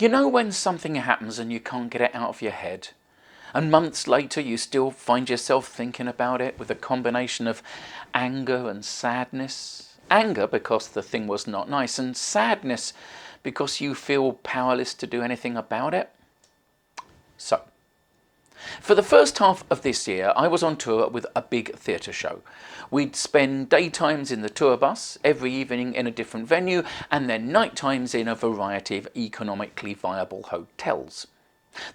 You know when something happens and you can't get it out of your head, and months later you still find yourself thinking about it with a combination of anger and sadness? Anger because the thing was not nice, and sadness because you feel powerless to do anything about it? So, for the first half of this year, I was on tour with a big theatre show. We'd spend daytimes in the tour bus, every evening in a different venue, and then night times in a variety of economically viable hotels.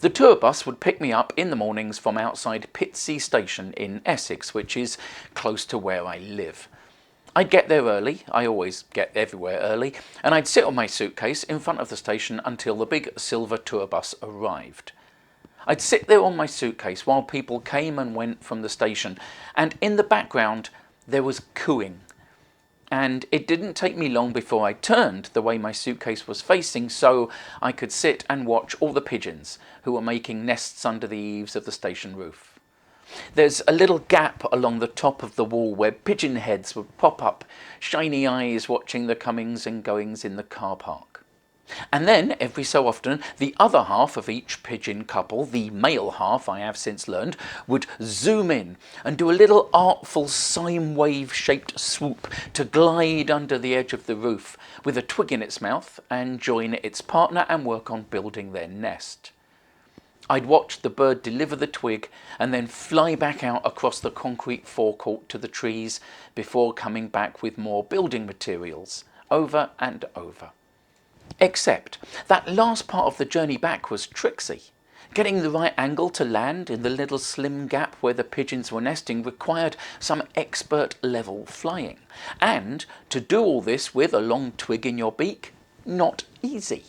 The tour bus would pick me up in the mornings from outside Pitsea station in Essex, which is close to where I live. I'd get there early, I always get everywhere early, and I'd sit on my suitcase in front of the station until the big silver tour bus arrived. I'd sit there on my suitcase while people came and went from the station, and in the background there was cooing. And it didn't take me long before I turned the way my suitcase was facing so I could sit and watch all the pigeons who were making nests under the eaves of the station roof. There's a little gap along the top of the wall where pigeon heads would pop up, shiny eyes watching the comings and goings in the car park. And then, every so often, the other half of each pigeon couple, the male half I have since learned, would zoom in and do a little artful sine wave shaped swoop to glide under the edge of the roof with a twig in its mouth and join its partner and work on building their nest. I'd watch the bird deliver the twig and then fly back out across the concrete forecourt to the trees before coming back with more building materials, over and over. Except that last part of the journey back was tricksy. Getting the right angle to land in the little slim gap where the pigeons were nesting required some expert level flying. And to do all this with a long twig in your beak, not easy.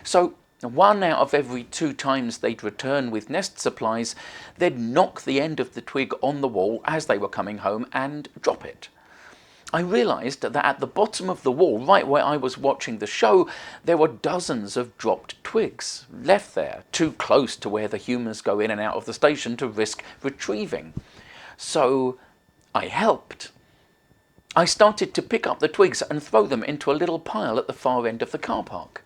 So 1 out of every 2 times they'd return with nest supplies, they'd knock the end of the twig on the wall as they were coming home and drop it. I realised that at the bottom of the wall, right where I was watching the show, there were dozens of dropped twigs left there, too close to where the humans go in and out of the station to risk retrieving. So I helped. I started to pick up the twigs and throw them into a little pile at the far end of the car park.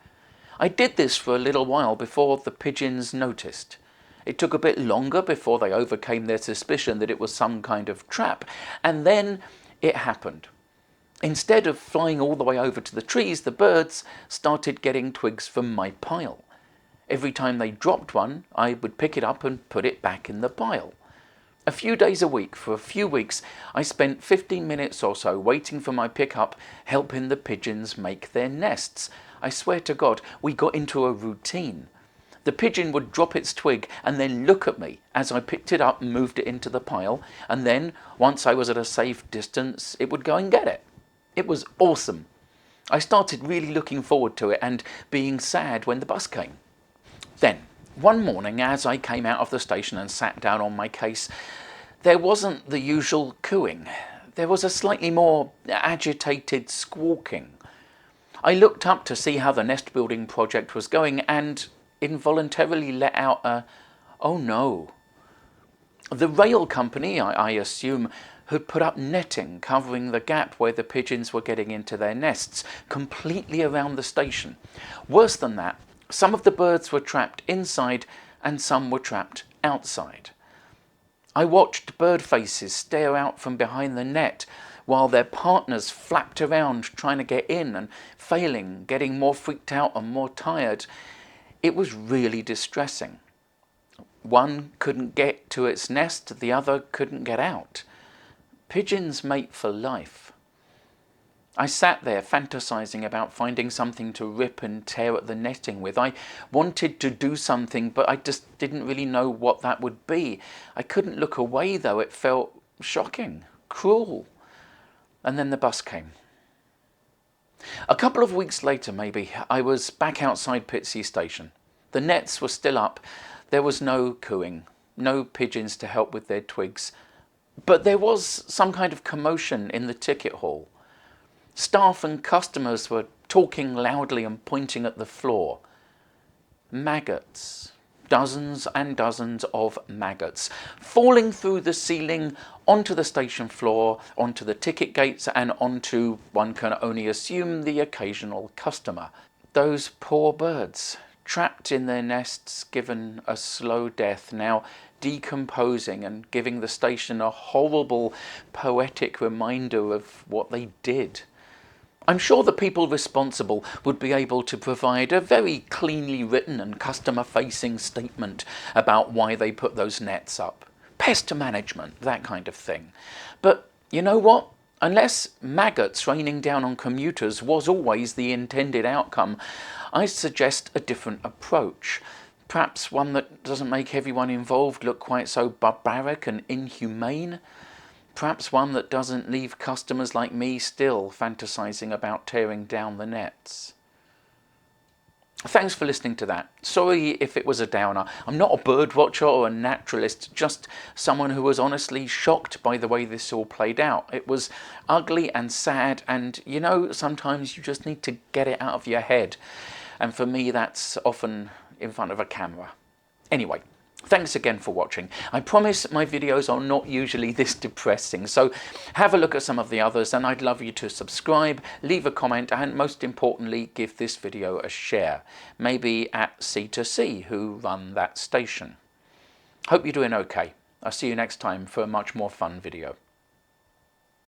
I did this for a little while before the pigeons noticed. It took a bit longer before they overcame their suspicion that it was some kind of trap, and then it happened. Instead of flying all the way over to the trees, the birds started getting twigs from my pile. Every time they dropped one, I would pick it up and put it back in the pile. A few days a week for a few weeks, I spent 15 minutes or so waiting for my pickup, helping the pigeons make their nests. I swear to God, we got into a routine. The pigeon would drop its twig and then look at me as I picked it up and moved it into the pile, and then, once I was at a safe distance, it would go and get it. It was awesome. I started really looking forward to it and being sad when the bus came. Then, one morning as I came out of the station and sat down on my case, there wasn't the usual cooing. There was a slightly more agitated squawking. I looked up to see how the nest building project was going and involuntarily let out a, "Oh no." The rail company, I assume, had put up netting covering the gap where the pigeons were getting into their nests, completely around the station. Worse than that, some of the birds were trapped inside and some were trapped outside. I watched bird faces stare out from behind the net while their partners flapped around trying to get in and failing, getting more freaked out and more tired. It was really distressing. One couldn't get to its nest, the other couldn't get out. Pigeons mate for life. I sat there fantasizing about finding something to rip and tear at the netting with. I wanted to do something, but I just didn't really know what that would be. I couldn't look away though. It felt shocking, cruel. And then the bus came. A couple of weeks later, maybe, I was back outside Pitsea station. The nets were still up. There was no cooing, no pigeons to help with their twigs. But there was some kind of commotion in the ticket hall. Staff and customers were talking loudly and pointing at the floor. Maggots. Dozens and dozens of maggots falling through the ceiling onto the station floor, onto the ticket gates, and onto, one can only assume, the occasional customer. Those poor birds, trapped in their nests, given a slow death, now decomposing and giving the station a horrible poetic reminder of what they did. I'm sure the people responsible would be able to provide a very cleanly written and customer-facing statement about why they put those nets up. Pest management, that kind of thing. But you know what? Unless maggots raining down on commuters was always the intended outcome, I suggest a different approach. Perhaps one that doesn't make everyone involved look quite so barbaric and inhumane. Perhaps one that doesn't leave customers like me still fantasizing about tearing down the nets. Thanks for listening to that. Sorry if it was a downer. I'm not a bird watcher or a naturalist, just someone who was honestly shocked by the way this all played out. It was ugly and sad, and you know, sometimes you just need to get it out of your head. And for me, that's often in front of a camera. Anyway, thanks again for watching. I promise my videos are not usually this depressing, so have a look at some of the others, and I'd love you to subscribe, leave a comment, and most importantly, give this video a share. Maybe at C2C, who run that station. Hope you're doing okay. I'll see you next time for a much more fun video.